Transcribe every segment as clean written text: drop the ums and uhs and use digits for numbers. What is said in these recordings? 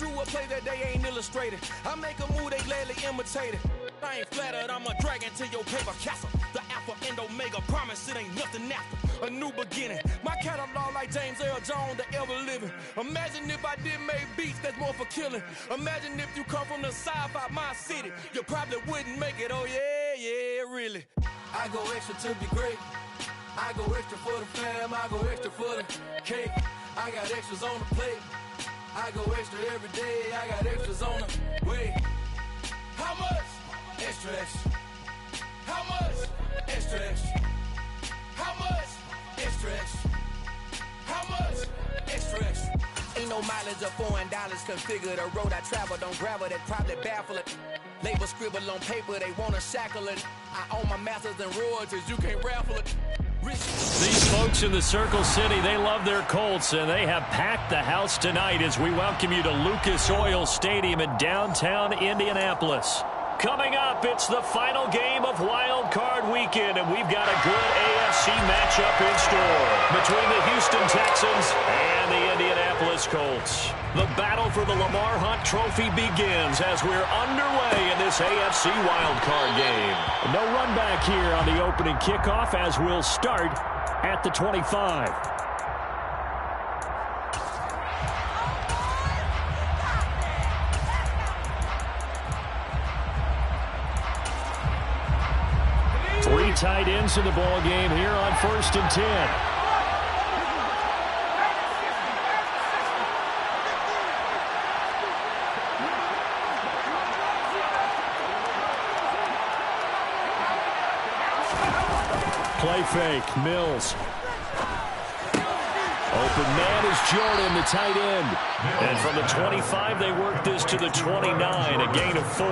drew a play that they ain't illustrated. I make a move, they gladly imitate it. I ain't flattered, I'm a dragon to your paper castle. The alpha and omega, promise it ain't nothing after. A new beginning. My catalog like James Earl Jones, the ever living. Imagine if I did make beats that's more for killing. Imagine if you come from the sci-fi my city. You probably wouldn't make it, oh yeah, really. I go extra to be great. I go extra for the fam, I go extra for the cake. I got extras on the plate. I go extra every day, I got extras on the way. How much? Extra, extra. How much? Extra, extra. How much? Extra, extra. How much? Extra, extra. Ain't no mileage of $4 configure the road I travel. Don't gravel, that probably baffle it. Label scribble on paper, they wanna shackle it. I own my masters and royalties, you can't raffle it. These folks in the Circle City, they love their Colts, and they have packed the house tonight as we welcome you to Lucas Oil Stadium in downtown Indianapolis. Coming up, it's the final game of Wild Card Weekend, and we've got a good AFC matchup in store between the Houston Texans and the Indianapolis Colts. The battle for the Lamar Hunt Trophy begins as we're underway in this AFC Wild Card game. No run back here on the opening kickoff as we'll start at the 25. Three tight ends in the ball game here on 1st and 10. Play fake, Mills. Open man is Jordan, the tight end. And from the 25, they work this to the 29, a gain of 4.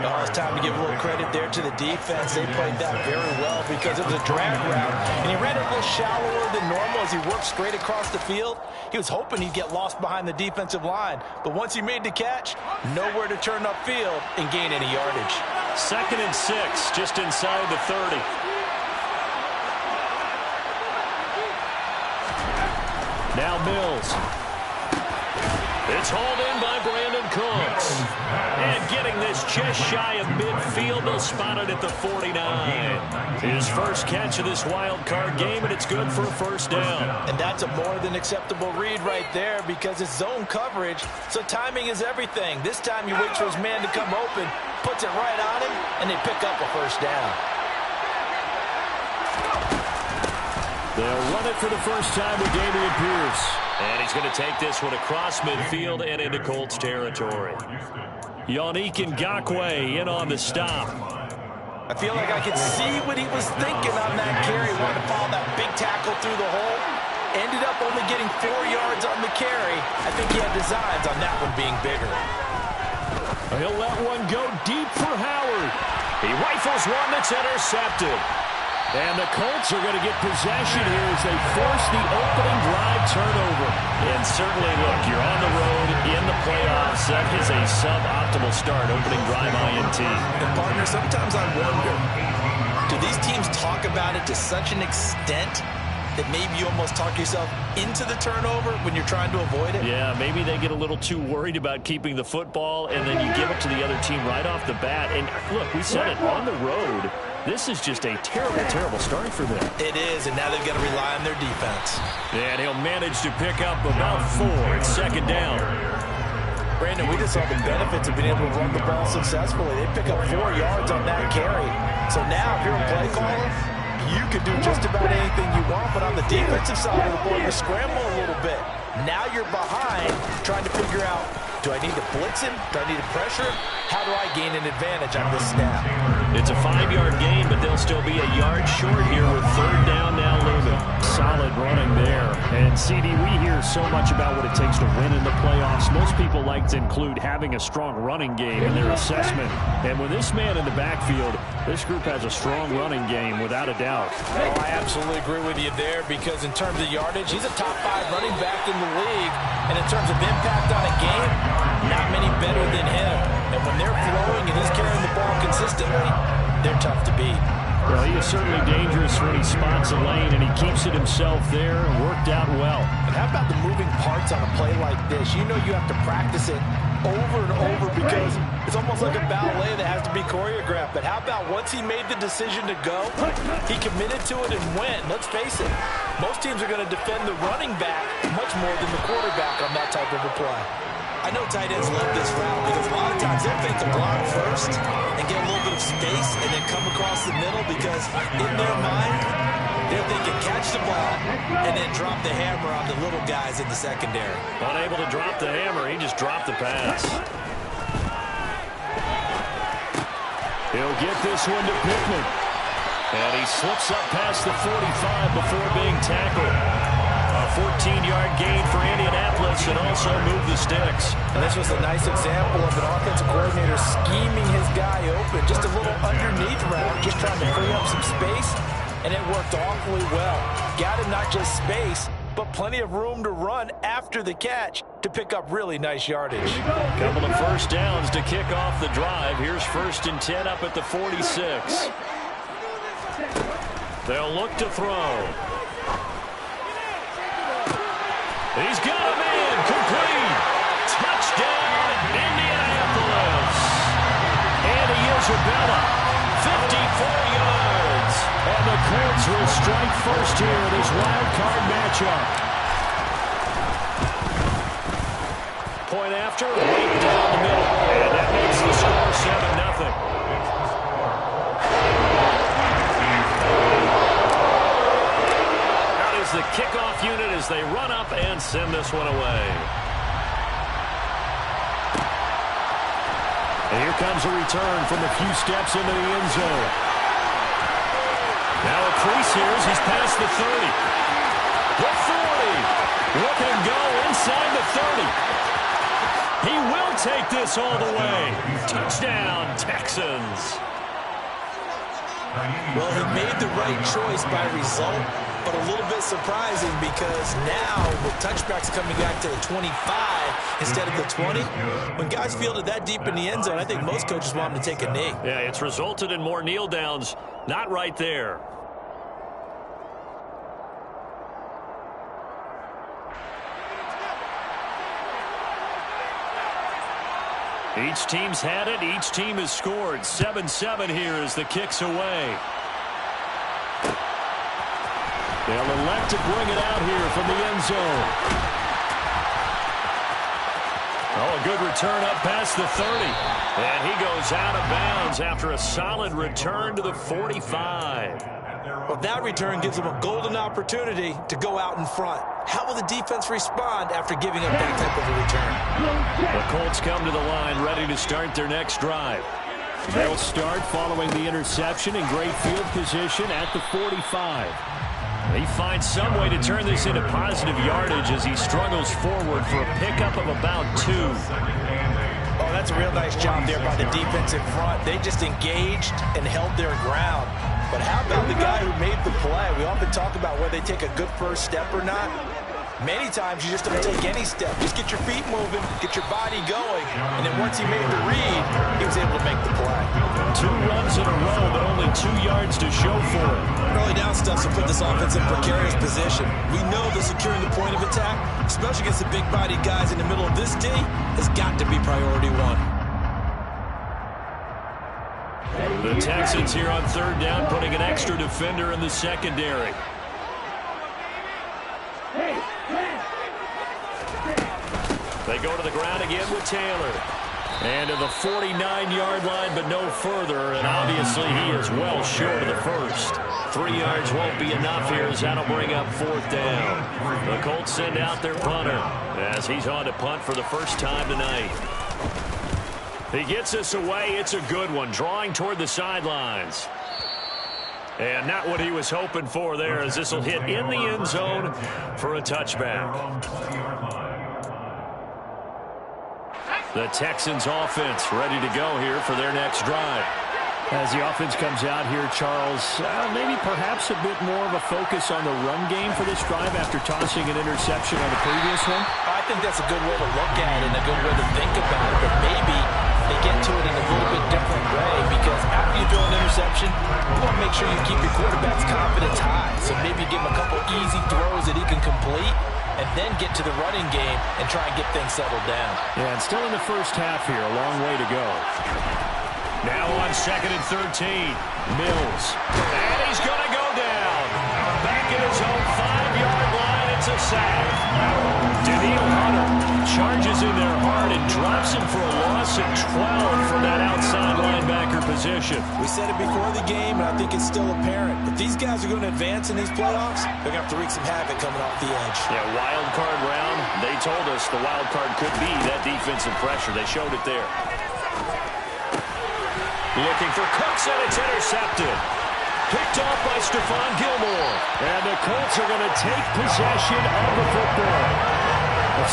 Oh, it's time to give a little credit there to the defense. They played that very well because it was a drag route. And he ran it a little shallower than normal as he worked straight across the field. He was hoping he'd get lost behind the defensive line. But once he made the catch, nowhere to turn upfield and gain any yardage. 2nd and 6, just inside the 30. Now Mills. It's hauled in by Brandon Cooks. And getting this just shy of midfield, they'll spot it at the 49. His first catch of this wild card game, and it's good for a first down. And that's a more than acceptable read right there because it's zone coverage, so timing is everything. This time you wait for his man to come open, puts it right on him, and they pick up a first down. They'll run it for the first time with Dameon Pierce. And he's going to take this one across midfield and into Colts territory. Yannick Ngakoue in on the stop. I feel like I could see what he was thinking on that carry. Wanted to follow that big tackle through the hole. Ended up only getting 4 yards on the carry. I think he had designs on that one being bigger. He'll let one go deep for Howard. He rifles one that's intercepted. And the Colts are going to get possession here as they force the opening drive turnover. And certainly, look, you're on the road in the playoffs. That is a suboptimal start, opening drive INT. And partner, sometimes I wonder, do these teams talk about it to such an extent that maybe you almost talk yourself into the turnover when you're trying to avoid it? Yeah, maybe they get a little too worried about keeping the football, and then you give it to the other team right off the bat. And look, we said it, on the road, this is just a terrible, terrible start for them. It is, and now they've got to rely on their defense. And he'll manage to pick up about 4. It's 2nd down. Brandon, we just saw the benefits of being able to run the ball successfully. They pick up 4 yards on that carry. So now, if you're a play caller, you could do just about anything you want, but on the defensive side of the ball, you scramble a little bit. Now you're behind, trying to figure out, do I need to blitz him? Do I need to pressure him? How do I gain an advantage on this snap? It's a 5-yard gain, but they'll still be a yard short here with 3rd down now looming. Solid running there. And, CD, we hear so much about what it takes to win in the playoffs. Most people like to include having a strong running game in their assessment. And with this man in the backfield, this group has a strong running game without a doubt. Oh, I absolutely agree with you there because in terms of yardage, he's a top 5 running back in the league. And in terms of impact on a game, not many better than him. And when they're flowing and he's carrying the ball consistently, they're tough to beat. Well, he is certainly dangerous when he spots a lane, and he keeps it himself there and worked out well. And how about the moving parts on a play like this? You know you have to practice it over and over because it's almost like a ballet that has to be choreographed. But how about once he made the decision to go, he committed to it and went. Let's face it, most teams are going to defend the running back much more than the quarterback on that type of a play. I know tight ends love this route because a lot of times they'll fake the block first and get a little bit of space and then come across the middle because in their mind, they're thinking catch the ball and then drop the hammer on the little guys in the secondary. Unable to drop the hammer, he just dropped the pass. He'll get this one to Pittman. And he slips up past the 45 before being tackled. A 14-yard gain for Indianapolis and also move the sticks. And this was a nice example of an offensive coordinator scheming his guy open. Just a little underneath route, just trying to free up some space, and it worked awfully well. Got him not just space, but plenty of room to run after the catch to pick up really nice yardage. Couple of first downs to kick off the drive. Here's 1st and 10 up at the 46. They'll look to throw. He's got him in. Complete. Touchdown, Indianapolis. Andy Isabella, 54 yards. And the Colts will strike first here in this wild card matchup. Point after, right down the middle. And that makes the score 7-0. The kickoff unit as they run up and send this one away. And here comes a return from a few steps into the end zone. Now a crease here as he's past the 30. The 40. Look at him go inside the 30. He will take this all the way. Touchdown, Texans. Well, he made the right choice by result, but a little bit surprising because now with touchbacks coming back to the 25 instead of the 20, when guys fielded that deep in the end zone, I think most coaches want him to take a knee. Yeah, it's resulted in more kneel downs. Not right there. Each team's had it. Each team has scored. 7-7 here as the kick's away. They'll elect to bring it out here from the end zone. Oh, a good return up past the 30. And he goes out of bounds after a solid return to the 45. Well, that return gives them a golden opportunity to go out in front. How will the defense respond after giving up that type of a return? The Colts come to the line ready to start their next drive. They'll start following the interception in great field position at the 45. He finds some way to turn this into positive yardage as he struggles forward for a pickup of about 2. Oh, that's a real nice job there by the defense in front. They just engaged and held their ground. But how about the guy who made the play? We often talk about whether they take a good first step or not. Many times you just don't take any step. Just get your feet moving, get your body going, and then once he made the read, he was able to make the play. 2 runs in a row, but only 2 yards to show for it. Early down stuff to put this offense in precarious position. We know that securing the point of attack, especially against the big-bodied guys in the middle of this D, has got to be priority 1. The Texans here on 3rd down, putting an extra defender in the secondary. They go to the ground again with Taylor. And to the 49-yard line, but no further. And obviously he is well short of the first. 3 yards won't be enough here as that'll bring up 4th down. The Colts send out their punter as he's on to punt for the first time tonight. He gets this away. It's a good one, drawing toward the sidelines. And not what he was hoping for there, as this will hit in the end zone for a touchback. The Texans offense ready to go here for their next drive. As the offense comes out here, Charles, maybe perhaps a bit more of a focus on the run game for this drive after tossing an interception on the previous one? I think that's a good way to look at it and a good way to think about it, but maybe they get to it in a little bit different way because after you throw an interception, you want to make sure you keep your quarterback's confidence high. So maybe give him a couple easy throws that he can complete and then get to the running game and try and get things settled down. Yeah, and still in the first half here, a long way to go. Now on 2nd and 13, Mills. And he's going to go down. Back at his own 5-yard line, it's a sack. Daniil Hunter charges in there hard and drops him for a loss of 12 from that outside linebacker position. We said it before the game, and I think it's still apparent. If these guys are going to advance in these playoffs, they're going to have to wreak some havoc coming off the edge. Yeah, wild card round. They told us the wild card could be that defensive pressure. They showed it there. Looking for Cooks, and it's intercepted. Picked off by Stephon Gilmore. And the Colts are going to take possession of the football.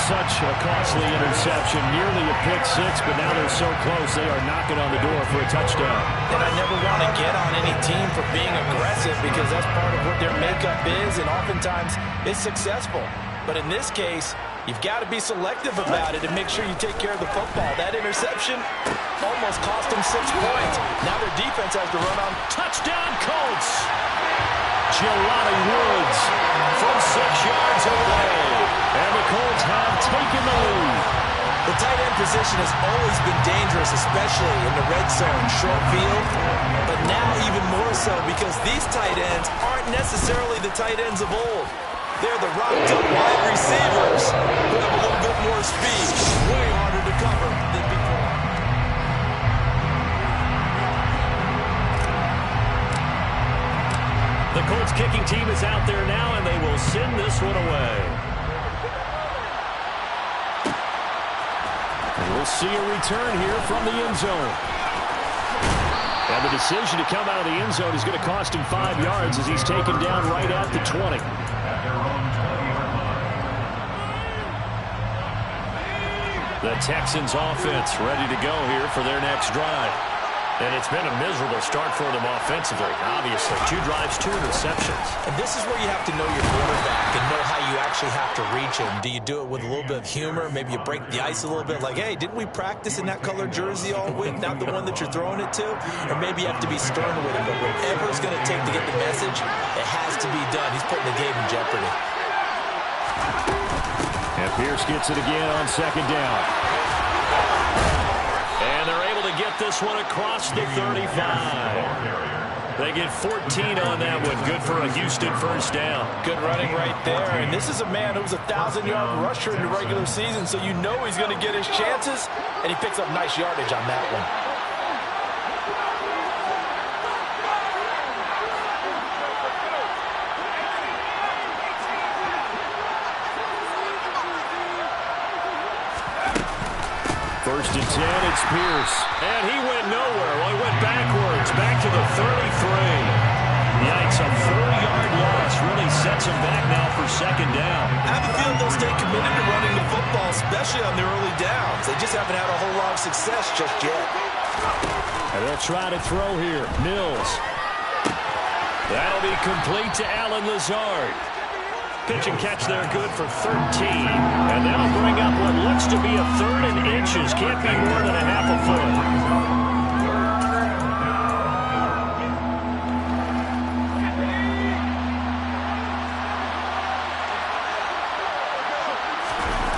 Such a costly interception, nearly a pick six, but now they're so close they are knocking on the door for a touchdown. And I never want to get on any team for being aggressive because that's part of what their makeup is, and oftentimes it's successful. But in this case, you've got to be selective about it and make sure you take care of the football. That interception almost cost them 6 points. Now their defense has to run on. Touchdown, Colts! Jelani Woods from 6 yards away. And the Colts have taken the lead. The tight end position has always been dangerous, especially in the red zone, short field. But now even more so because these tight ends aren't necessarily the tight ends of old. They're the rocked-up wide receivers who have a little bit more speed. Way harder to cover than before. The Colts kicking team is out there now, and they will send this one away. And we'll see a return here from the end zone. And the decision to come out of the end zone is going to cost him 5 yards as he's taken down right at the 20. The Texans offense ready to go here for their next drive. And it's been a miserable start for them offensively, obviously. 2 drives, 2 interceptions. And this is where you have to know your quarterback and know how you actually have to reach him. Do you do it with a little bit of humor? Maybe you break the ice a little bit like, hey, didn't we practice in that colored jersey all week? Not the one that you're throwing it to? Or maybe you have to be stern with him. But whatever it's going to take to get the message, it has to be done. He's putting the game in jeopardy. And Pierce gets it again on 2nd down. And they're able to get this one across the 35. They get 14 on that one. Good for a Houston first down. Good running right there. And this is a man who was a 1,000-yard rusher in the regular season, so you know he's going to get his chances, and he picks up nice yardage on that one. First and 10, it's Pierce. And he went nowhere. Well, he went backwards, back to the 33. Yikes, a 4-yard loss really sets him back now for 2nd down. I have a feeling they'll stay committed to running the football, especially on the early downs. They just haven't had a whole lot of success just yet. And they'll try to throw here. Mills. That'll be complete to Allen Lazard. Pitch and catch there, good for 13. And that'll bring up what looks to be a 3rd and inches. Can't be more than a half a foot.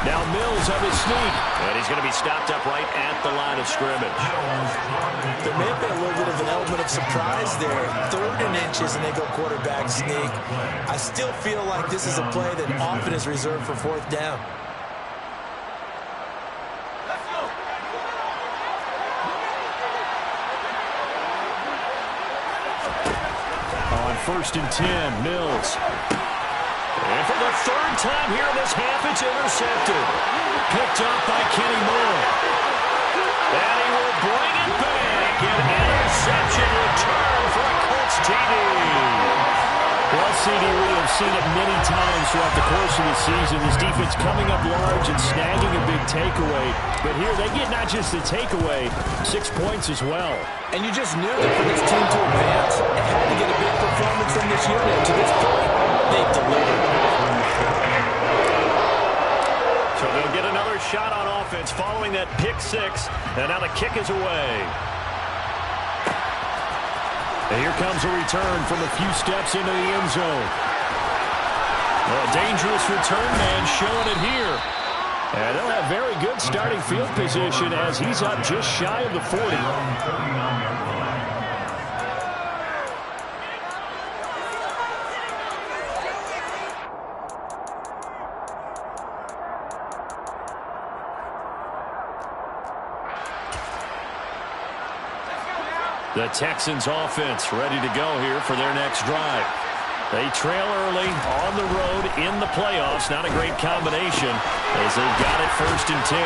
Now Mills on his sneak. And he's going to be stopped up right at the line of scrimmage. There may have been a little bit of an element of surprise there. 3rd and inches, and they go quarterback sneak. I still feel like this is a play that often is reserved for 4th down. On 1st and 10, Mills. And for the 3rd time here in this half, it's intercepted. Picked up by Kenny Moore. And he will bring it back. An interception return for a Colts TD. Well, CD, we have seen it many times throughout the course of the season. This defense coming up large and snagging a big big takeaway. But here they get not just the takeaway, 6 points as well. And you just knew that for this team to advance, it had to get a big performance from this unit. To this point, they've delivered. So they'll get another shot on offense following that pick six. And now the kick is away. And here comes a return from a few steps into the end zone. A dangerous return man showing it here. And they'll have very good starting field position as he's up just shy of the 40. The Texans offense ready to go here for their next drive. They trail early on the road in the playoffs. Not a great combination as they've got it 1st and 10.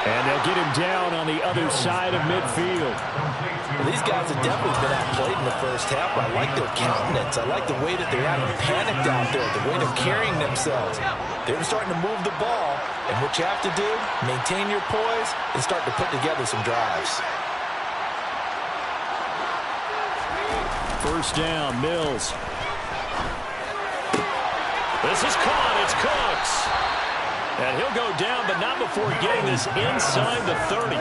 And they'll get him down on the other side of midfield. Well, these guys have definitely been outplayed in the first half. I like their countenance. I like the way that they're acting panicked out there, the way they're carrying themselves. They're starting to move the ball. And what you have to do, maintain your poise and start to put together some drives. First down, Mills. This is caught. It's Cooks. And he'll go down, but not before getting this inside the 30.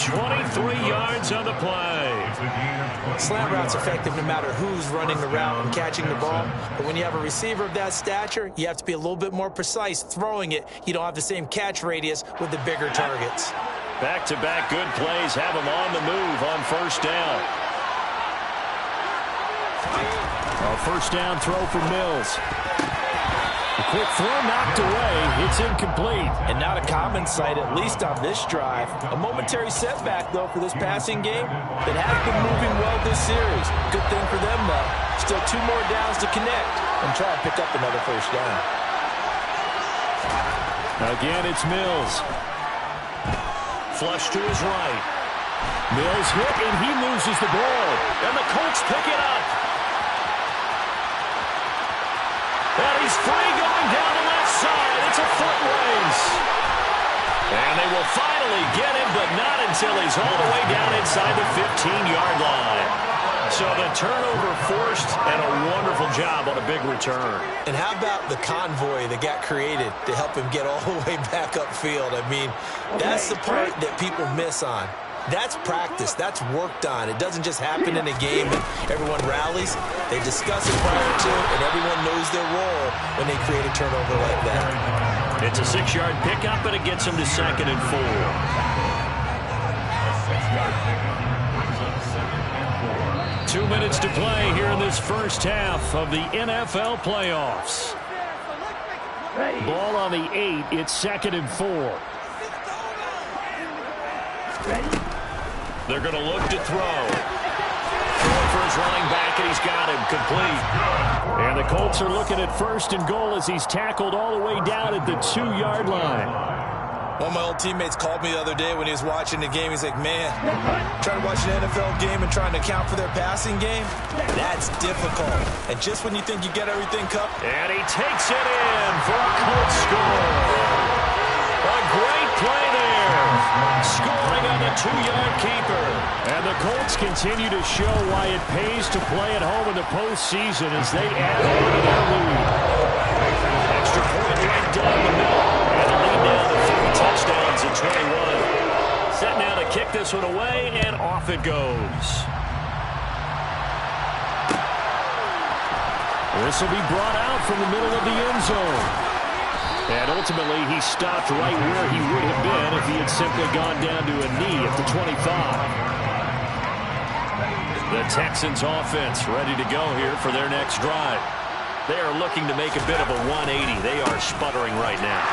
23 yards on the play. Slant route's effective no matter who's running the route and catching the ball. But when you have a receiver of that stature, you have to be a little bit more precise throwing it. You don't have the same catch radius with the bigger targets. Back-to-back good plays have him on the move on first down. A first down throw for Mills. A quick throw knocked away. It's incomplete. And not a common sight, at least on this drive. A momentary setback, though, for this passing game that has been moving well this series. Good thing for them, though. Still 2 more downs to connect and try to pick up another first down. Again, it's Mills. Flush to his right. Mills hit, and he loses the ball. And the Colts pick it up. And he's free going down the left side. It's a foot race. And they will finally get him, but not until he's all the way down inside the 15-yard line. So the turnover forced, and a wonderful job on a big return. And how about the convoy that got created to help him get all the way back upfield? I mean, that's the part that people miss on. That's practice. That's worked on. It doesn't just happen in a game and everyone rallies. They discuss it prior to, and everyone knows their role when they create a turnover like that. It's a 6-yard pickup, and it gets them to 2nd and 4. 2 minutes to play here in this first half of the NFL playoffs. Ball on the 8. It's 2nd and 4. They're going to look to throw. Throwing for his running back, and he's got him complete. And the Colts are looking at 1st and goal as he's tackled all the way down at the 2-yard line. One of my old teammates called me the other day when he was watching the game. He's like, man, trying to watch an NFL game and trying to account for their passing game, that's difficult. And just when you think you get everything covered. And he takes it in for a Colts score. A great play there. Scoring on the 2-yard keeper. And the Colts continue to show why it pays to play at home in the postseason as they add on to their lead. Extra point right down the middle. And a lead now to 3 touchdowns at 21. Set now to kick this one away, and off it goes. This will be brought out from the middle of the end zone. And ultimately, he stopped right where he would have been if he had simply gone down to a knee at the 25. The Texans offense ready to go here for their next drive. They are looking to make a bit of a 180. They are sputtering right now.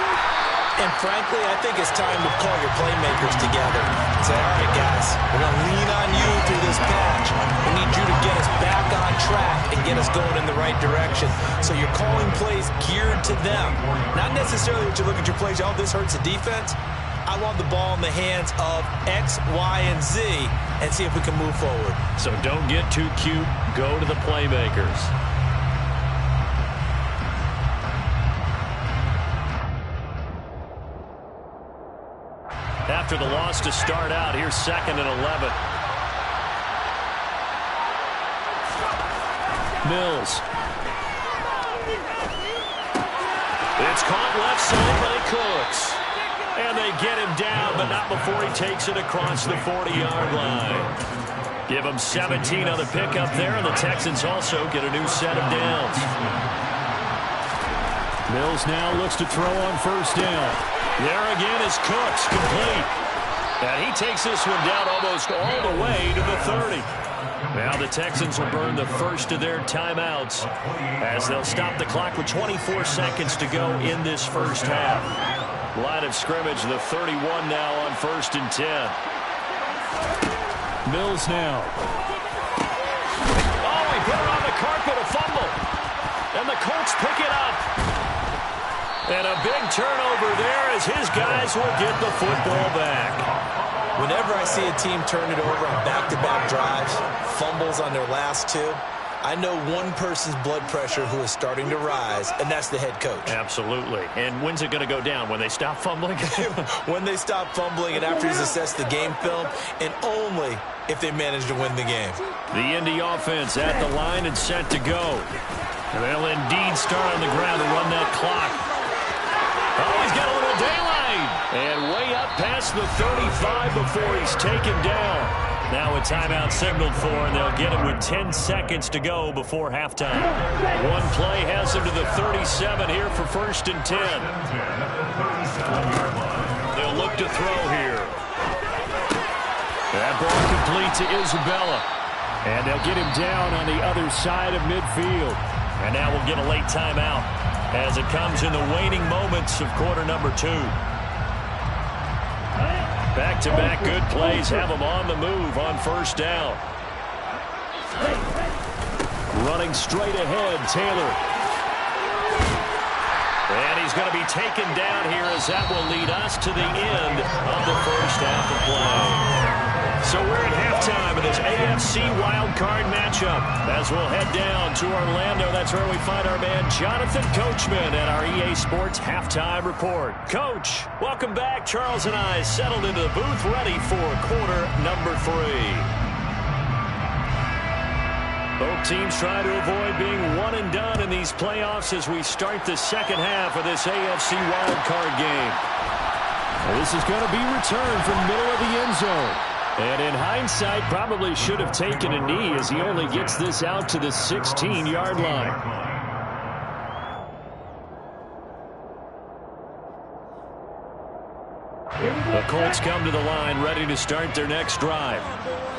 And frankly, I think it's time to call your playmakers together and say, all right, guys, we're going to lean on you through this patch. We need you to get us back on track and get us going in the right direction. So you're calling plays geared to them. Not necessarily that you look at your plays, oh, this hurts the defense. I want the ball in the hands of X, Y, and Z and see if we can move forward. So don't get too cute. Go to the playmakers. after the loss to start out. Here's 2nd and 11. Mills. It's caught left side by Cooks. And they get him down, but not before he takes it across the 40-yard line. Give him 17 on the pickup there, and the Texans also get a new set of downs. Mills now looks to throw on 1st down. There again is Cooks, complete. And he takes this one down almost all the way to the 30. Now the Texans will burn the first of their timeouts as they'll stop the clock with 24 seconds to go in this first half. Line of scrimmage, the 31 now on 1st and 10. Mills now. Oh, he put it on the carpet, a fumble. And the Colts pick it up. And a big turnover there as his guys will get the football back. Whenever I see a team turn it over on back-to-back drives, fumbles on their last 2, I know one person's blood pressure who is starting to rise, and that's the head coach. Absolutely. And when's it going to go down? When they stop fumbling? When they stop fumbling and after he's assessed the game film, and only if they manage to win the game. The Indy offense at the line and set to go. They'll indeed start on the ground to run that clock. Oh, he's got a little daylight. And way up past the 35 before he's taken down. Now a timeout signaled for, and they'll get him with 10 seconds to go before halftime. One play has him to the 37 here for 1st and 10. They'll look to throw here. That ball complete to Isabella. And they'll get him down on the other side of midfield. And now we'll get a late timeout as it comes in the waning moments of quarter number 2. Back-to-back good plays have him on the move on 1st down. Running straight ahead, Taylor. And he's going to be taken down here as that will lead us to the end of the first half of play. So we're at halftime of this AFC wildcard matchup as we'll head down to Orlando. That's where we find our man Jonathan Coachman at our EA Sports Halftime Report. Coach, welcome back. Charles and I settled into the booth ready for quarter number 3. Both teams trying to avoid being one and done in these playoffs as we start the second half of this AFC wildcard game. This is going to be returned from middle of the end zone. And in hindsight, probably should have taken a knee as he only gets this out to the 16-yard line. The Colts come to the line ready to start their next drive.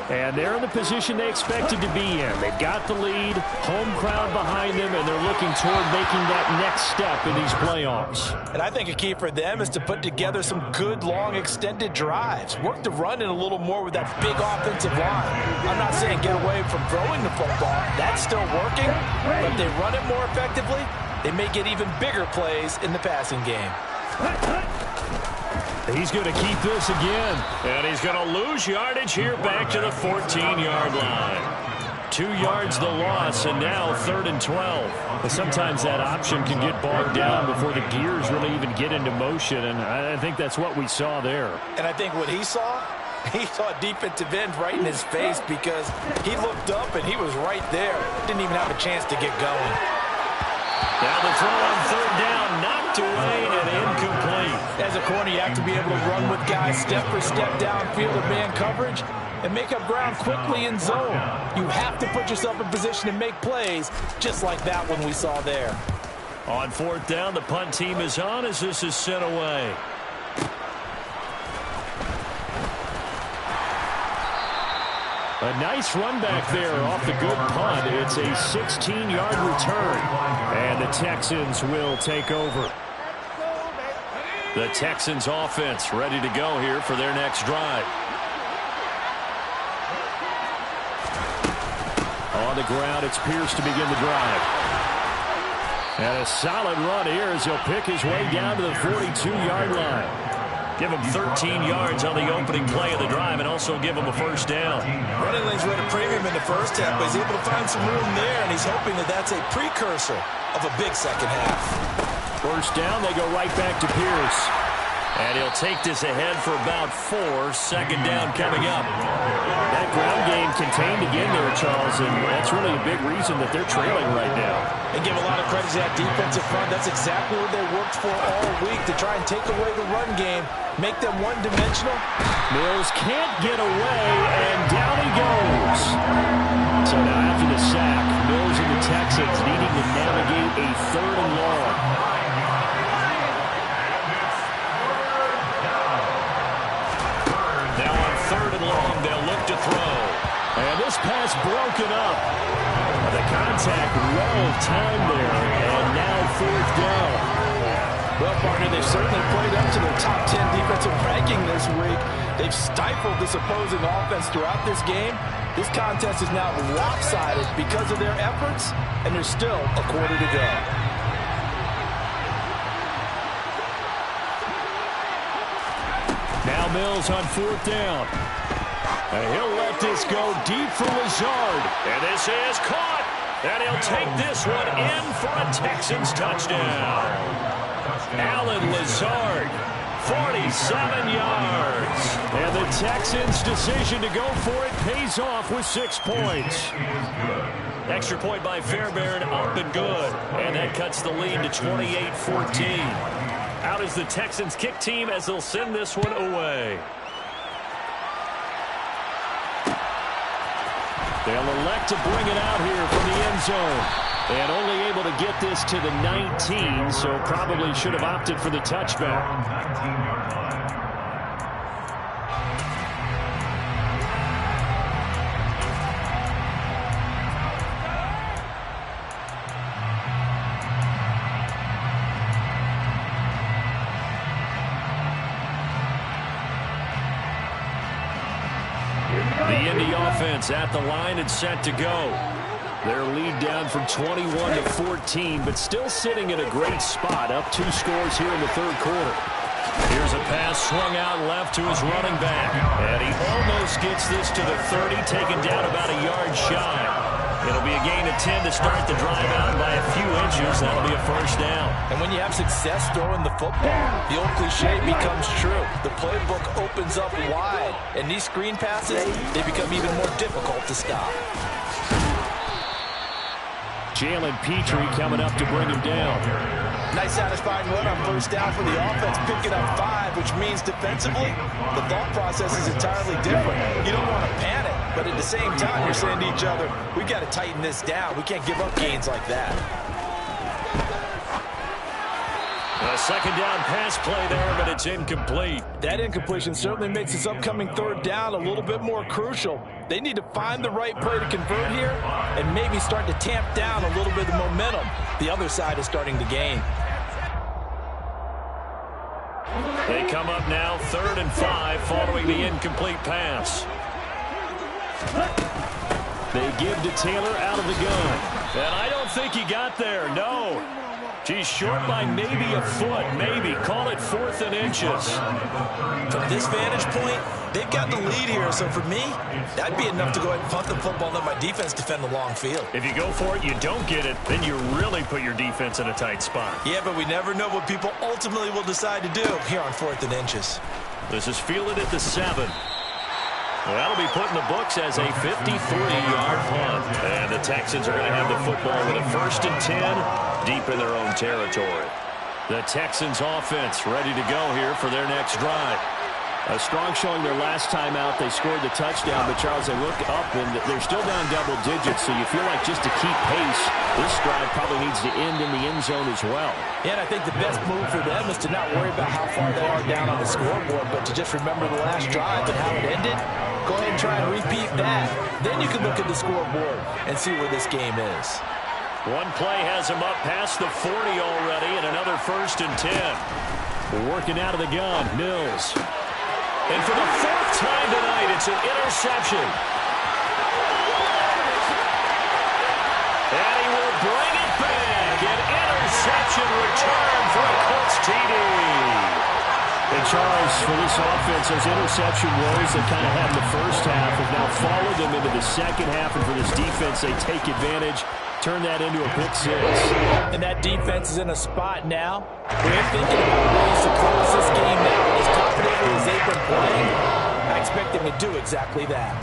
And they're in the position they expected to be in. They've got the lead, home crowd behind them, and they're looking toward making that next step in these playoffs. And I think a key for them is to put together some good, long, extended drives. Work the run in a little more with that big offensive line. I'm not saying get away from throwing the football. That's still working. But if they run it more effectively, they may get even bigger plays in the passing game. He's going to keep this again. And he's going to lose yardage here back to the 14-yard line. 2 yards the loss, and now 3rd and 12. But sometimes that option can get bogged down before the gears really even get into motion, and I think that's what we saw there. And I think what he saw a defensive end right in his face because he looked up and he was right there. Didn't even have a chance to get going. Now the throw on 3rd down, knocked away and incomplete. As a corner, you have to be able to run with guys step for step downfield in man coverage and make up ground quickly in zone. You have to put yourself in position to make plays just like that one we saw there. On 4th down, the punt team is on as this is sent away. A nice run back there off the good punt. It's a 16-yard return, and the Texans will take over. The Texans offense ready to go here for their next drive. On the ground, it's Pierce to begin the drive. And a solid run here as he'll pick his way down to the 42-yard line. Give him 13 yards on the opening play of the drive and also give him a 1st down. Running lanes were at a premium in the first half, but he's able to find some room there, and he's hoping that that's a precursor of a big second half. 1st down, they go right back to Pierce. And he'll take this ahead for about 4. Second down coming up. That ground game contained again there, Charles, and that's really a big reason that they're trailing right now. And give a lot of credit to that defensive front. That's exactly what they worked for all week, to try and take away the run game, make them one-dimensional. Mills can't get away, and down he goes. So now after the sack, Mills and the Texans needing to navigate a 3rd and long. Now on 3rd and long, they'll look to throw. And this pass broken up. The contact well timed there, and now 4th down. Well, partner, they've certainly played up to their top 10 defensive ranking this week. They've stifled this opposing offense throughout this game. This contest is now lopsided because of their efforts, and there's still a quarter to go. Now Mills on 4th down. And he'll let this go deep for Lazard. And this is caught. And he'll take this one in for a Texans touchdown. Alan Lazard, 47 yards. And the Texans' decision to go for it pays off with 6 points. Extra point by Fairbairn, up and good. And that cuts the lead to 28-14. Out is the Texans kick team as they'll send this one away. They'll elect to bring it out here from the end zone. And only able to get this to the 19, so probably should have opted for the touchback. The Indy offense at the line and set to go. Their lead down from 21 to 14, but still sitting in a great spot, up 2 scores here in the 3rd quarter. Here's a pass swung out left to his running back. And he almost gets this to the 30, taken down about a yard shy. It'll be a gain of 10 to start the drive out by a few inches. That'll be a 1st down. And when you have success throwing the football, the old cliche becomes true. The playbook opens up wide, and these screen passes, they become even more difficult to stop. Jalen Petrie coming up to bring him down. Nice satisfying run on 1st down for the offense, picking up 5, which means defensively, the thought process is entirely different. You don't want to panic, but at the same time, you're saying to each other, we got to tighten this down. We can't give up gains like that. A 2nd down pass play there, but it's incomplete. That incompletion certainly makes this upcoming 3rd down a little bit more crucial. They need to find the right play to convert here and maybe start to tamp down a little bit of momentum. The other side is starting to gain. They come up now 3rd and 5 following the incomplete pass. They give to Taylor out of the gun. And I don't think he got there, no. He's short by maybe a foot, maybe. Call it 4th and inches. From this vantage point, they've got the lead here. So for me, that'd be enough to go ahead and punt the football and let my defense defend the long field. If you go for it, you don't get it, then you really put your defense in a tight spot. Yeah, but we never know what people ultimately will decide to do here on 4th and inches. This is fielded at the 7. Well, that'll be put in the books as a 53-yard punt. And the Texans are going to have the football with a 1st and 10 deep in their own territory. The Texans offense ready to go here for their next drive. A strong showing their last time out. They scored the touchdown, but Charles, they look up and they're still down double digits, so you feel like just to keep pace, this drive probably needs to end in the end zone as well. Yeah, and I think the best move for them is to not worry about how far they are down on the scoreboard, but to just remember the last drive and how it ended. Go ahead and try and repeat that. Then you can look at the scoreboard and see where this game is. One play has him up past the 40 already, and another 1st and 10. Working out of the gun, Mills. And for the 4th time tonight, it's an interception. And he will bring it back. An interception return for a Colts TD. And Charles, for this offense, those interception woes that kind of had in the first half have now followed them into the second half. And for this defense, they take advantage turn that into a pick six. And that defense is in a spot now where they're thinking about ways to close this game out. As confidently as they've been playing, I expect them to do exactly that.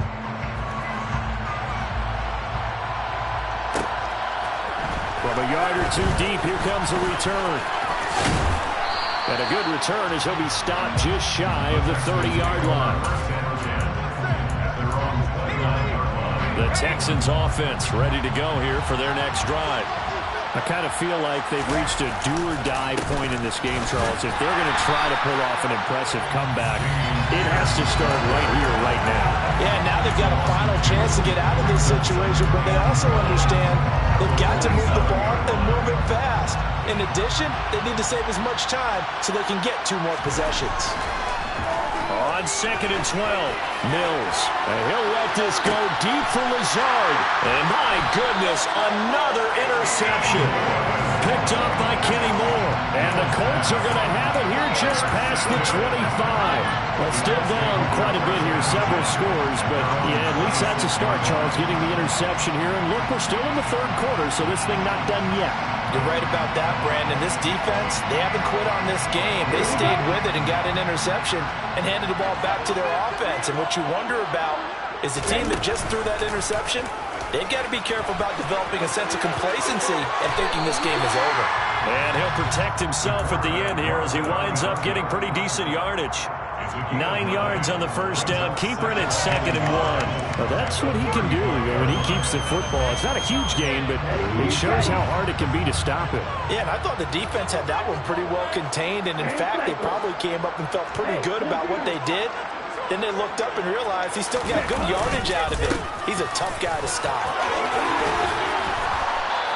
From a yard or two deep, here comes a return. And a good return as he'll be stopped just shy of the 30-yard line. The Texans offense ready to go here for their next drive. I kind of feel like they've reached a do-or-die point in this game, Charles. If they're going to try to pull off an impressive comeback, it has to start right here, right now. Yeah, now they've got a final chance to get out of this situation, but they also understand they've got to move the ball and move it fast. In addition, they need to save as much time so they can get 2 more possessions. On 2nd and 12, Mills. And he'll let this go deep for Lazard. And my goodness, another interception. Picked up by Kenny Moore. And the Colts are going to have it here just past the 25. Well, still down quite a bit here, several scores. But, yeah, at least that's a start, Charles, getting the interception here. And look, we're still in the 3rd quarter, so this thing not done yet. You're right about that, Brandon. This defense, they haven't quit on this game. They stayed with it and got an interception and handed the ball back to their offense. And what you wonder about is the team that just threw that interception, they've got to be careful about developing a sense of complacency and thinking this game is over. And he'll protect himself at the end here as he winds up getting pretty decent yardage. 9 yards on the first down. Keeper in at 2nd and 1. Well, that's what he can do when he keeps the football. It's not a huge gain, but it shows how hard it can be to stop it. Yeah, and I thought the defense had that one pretty well contained, and in fact, they probably came up and felt pretty good about what they did. Then they looked up and realized he still got good yardage out of it. He's a tough guy to stop.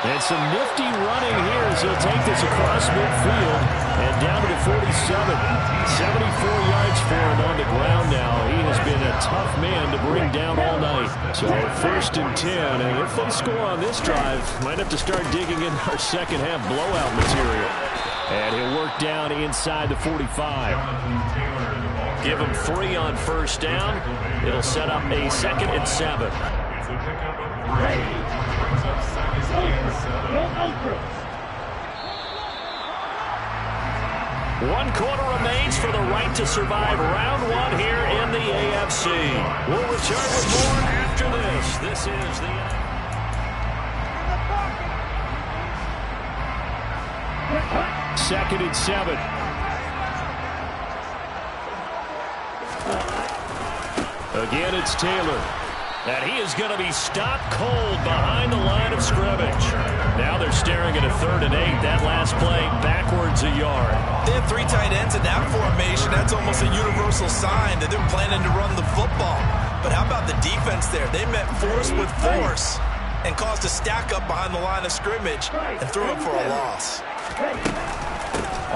And some nifty running here as he'll take this across midfield and down to the 47. 74 yards for him on the ground now. He has been a tough man to bring down all night. So 1st and 10, and if they score on this drive, might have to start digging in our second half blowout material. And he'll work down inside the 45. Give him 3 on first down. It'll set up a 2nd and 7. 1 quarter remains for the right to survive round 1 here in the AFC. We'll return with more after this. This is the... Second and 7. Again, it's Taylor. And he is going to be stopped cold behind the line of scrimmage. Now they're staring at a 3rd and 8. That last play backwards a yard. They have 3 tight ends in that formation. That's almost a universal sign that they're planning to run the football. But how about the defense there? They met force with force and caused a stack up behind the line of scrimmage and threw it for a loss.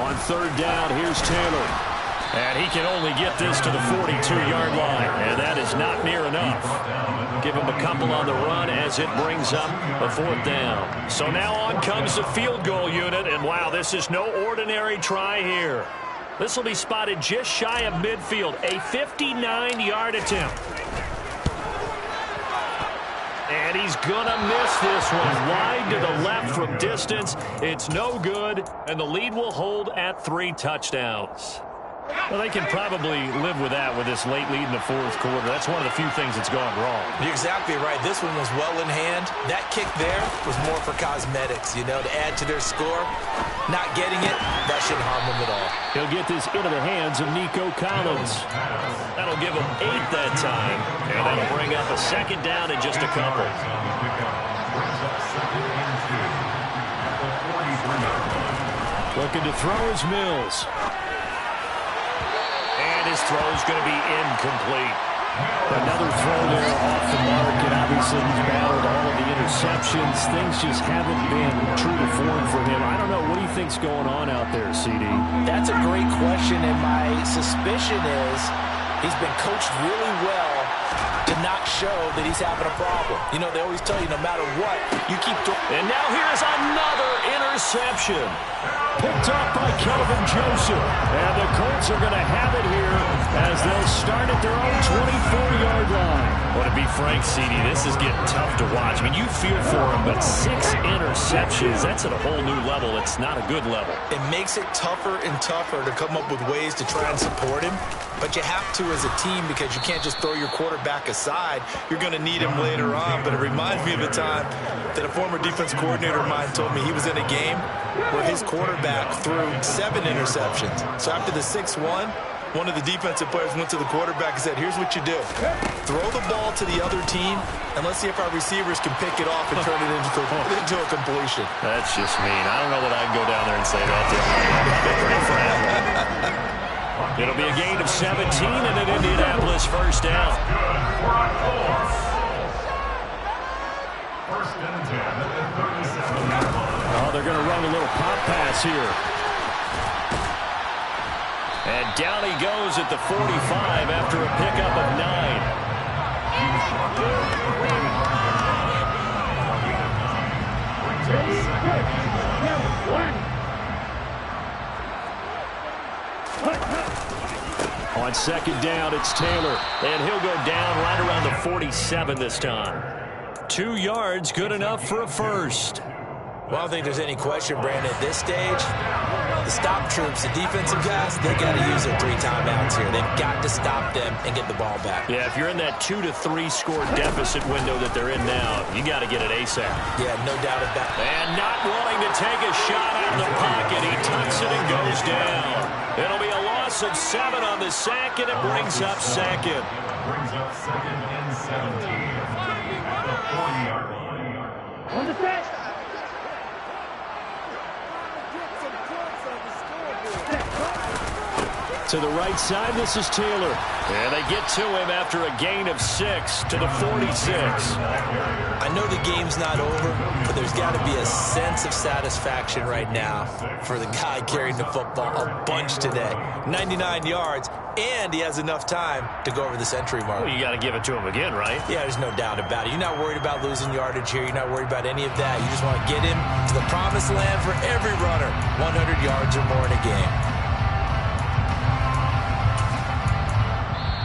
On 3rd down, here's Taylor. And he can only get this to the 42-yard line, and that is not near enough. Give him a couple on the run as it brings up a 4th down. So now on comes the field goal unit, and wow, this is no ordinary try here. This will be spotted just shy of midfield, a 59-yard attempt. And he's gonna miss this one. Wide to the left from distance. It's no good, and the lead will hold at 3 touchdowns. Well, they can probably live with that with this late lead in the 4th quarter. That's one of the few things that's gone wrong. You're exactly right. This one was well in hand. That kick there was more for cosmetics, you know, to add to their score. Not getting it, that shouldn't harm them at all. He'll get this into the hands of Nico Collins. That'll give him 8 that time, and that'll bring up a 2nd down in just a couple. Looking to throw is Mills. And his throw is going to be incomplete. Another throw there off the mark, and obviously he's battled all of the interceptions. Things just haven't been true to form for him. I don't know. What do you think's going on out there, CD? That's a great question, and my suspicion is he's been coached really well to not show that he's having a problem. You know, they always tell you no matter what, you keep throwing. And now here's another interception. Picked up by Kelvin Joseph. And the Colts are going to have it here as they'll start at their own 24-yard line. Well, to be frank, CD, this is getting tough to watch. I mean, you fear for him, but 6 interceptions, that's at a whole new level. It's not a good level. It makes it tougher and tougher to come up with ways to try and support him, but you have to as a team because you can't just throw your quarterback aside. You're going to need him later on, but it reminds me of a time that a former defense coordinator of mine told me he was in a game where his quarterback threw 7 interceptions. So after the 6-1, one of the defensive players went to the quarterback and said, here's what you do. Throw the ball to the other team, and let's see if our receivers can pick it off and turn it into a completion. That's just mean. I don't know that I can go down there and say that to him. I'd be pretty frank. It'll be a gain of 17 and an Indianapolis first down. Oh, they're going to run a little pop pass here. And down he goes at the 45 after a pickup of 9. On second down, it's Taylor. And he'll go down right around the 47 this time. 2 yards, good enough for a first. Well, I don't think there's any question, Brandon, at this stage, the stop troops, the defensive guys, they got to use their 3 timeouts here. They've got to stop them and get the ball back. Yeah, if you're in that 2 to 3 score deficit window that they're in now, you got to get it ASAP. Yeah, no doubt about it. And not wanting to take a shot out of the pocket, he tucks it and goes down. It'll be a loss of 7 on the sack, and it brings up second. Brings up second and 17 at the 40-yard line. On the set. To the right side, this is Taylor. And they get to him after a gain of 6 to the 46. I know the game's not over, but there's got to be a sense of satisfaction right now for the guy carrying the football a bunch today. 99 yards, and he has enough time to go over the century mark. Well, you got to give it to him again, right? Yeah, there's no doubt about it. You're not worried about losing yardage here. You're not worried about any of that. You just want to get him to the promised land for every runner. 100 yards or more in a game.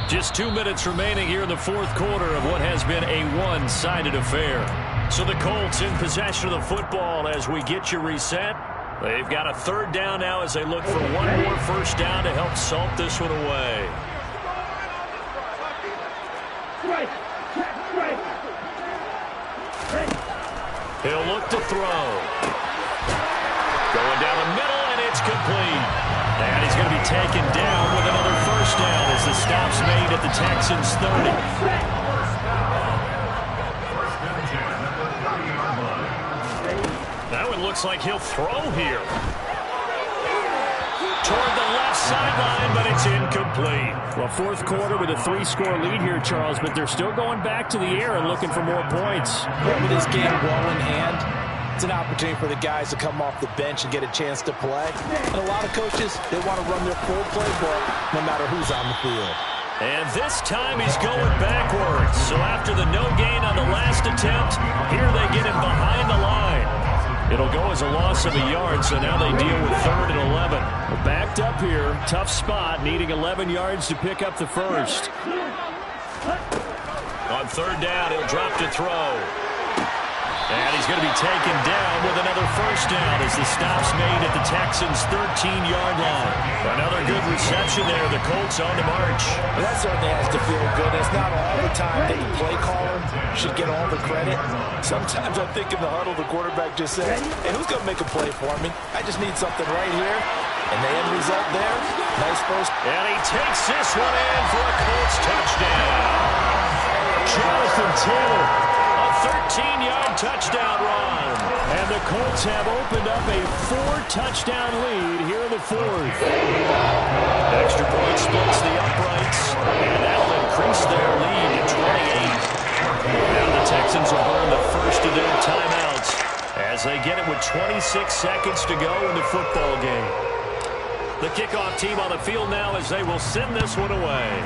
Just 2 minutes remaining here in the fourth quarter of what has been a one-sided affair. So the Colts in possession of the football as we get you reset. They've got a third down now as they look for one more first down to help salt this one away. He'll look to throw. Going down the middle, and it's complete. And he's going to be taken down with another first down as the stop's made at the Texans 30. That one looks like he'll throw here. Toward the left sideline, but it's incomplete. Well, fourth quarter with a 3-score lead here, Charles, but they're still going back to the air and looking for more points. Yeah, with this game well in hand, it's an opportunity for the guys to come off the bench and get a chance to play. And a lot of coaches, they want to run their full playbook no matter who's on the field. And this time he's going backwards. So after the no gain on the last attempt, here they get him behind the line. It'll go as a loss of a yard, so now they deal with 3rd and 11. We're backed up here, tough spot, needing 11 yards to pick up the first. On 3rd down, he'll drop to throw. And he's going to be taken down with another first down as the stop's made at the Texans' 13-yard line. Another good reception there. The Colts on the march. Well, that certainly has to feel good. It's not all the time that the play caller should get all the credit. Sometimes I think in the huddle, the quarterback just says, hey, who's going to make a play for me? I just need something right here. And the end result there, nice first. And he takes this one in for a Colts touchdown. Jonathan Taylor. 13-yard touchdown run. And the Colts have opened up a 4-touchdown lead here in the fourth. Extra point splits the uprights, and that'll increase their lead to 28. Now the Texans will burn the first of their timeouts as they get it with 26 seconds to go in the football game. The kickoff team on the field now as they will send this one away.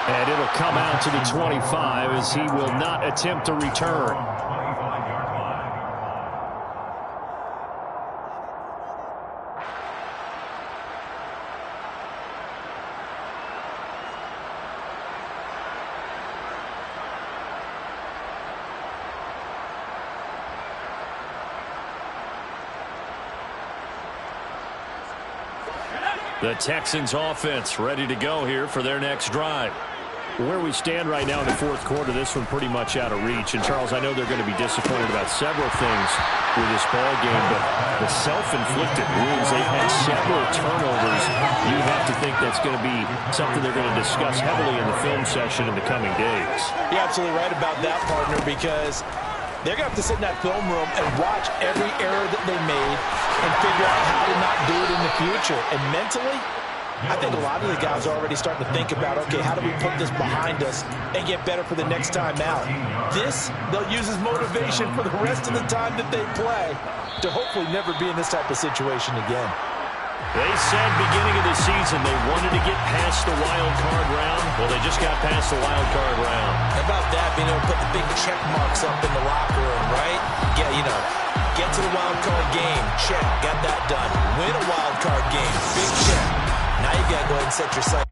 And it'll come out to the 25 as he will not attempt to return. The Texans offense ready to go here for their next drive. Where we stand right now in the fourth quarter, this one pretty much out of reach. And, Charles, I know they're going to be disappointed about several things with this ball game, but the self-inflicted wounds, they've had several turnovers. You have to think that's going to be something they're going to discuss heavily in the film session in the coming days. You're absolutely right about that, partner, because they're going to have to sit in that film room and watch every error that they made and figure out how to not do it in the future. And mentally, I think a lot of the guys are already starting to think about, okay, how do we put this behind us and get better for the next time out? This, they'll use as motivation for the rest of the time that they play to hopefully never be in this type of situation again. They said beginning of the season they wanted to get past the wild card round. Well, they just got past the wild card round. How about that, being able to put the big check marks up in the locker room, right? Get to the wild card game, check, got that done. Win a wild card game, big check. Now you got to go ahead and set your sights.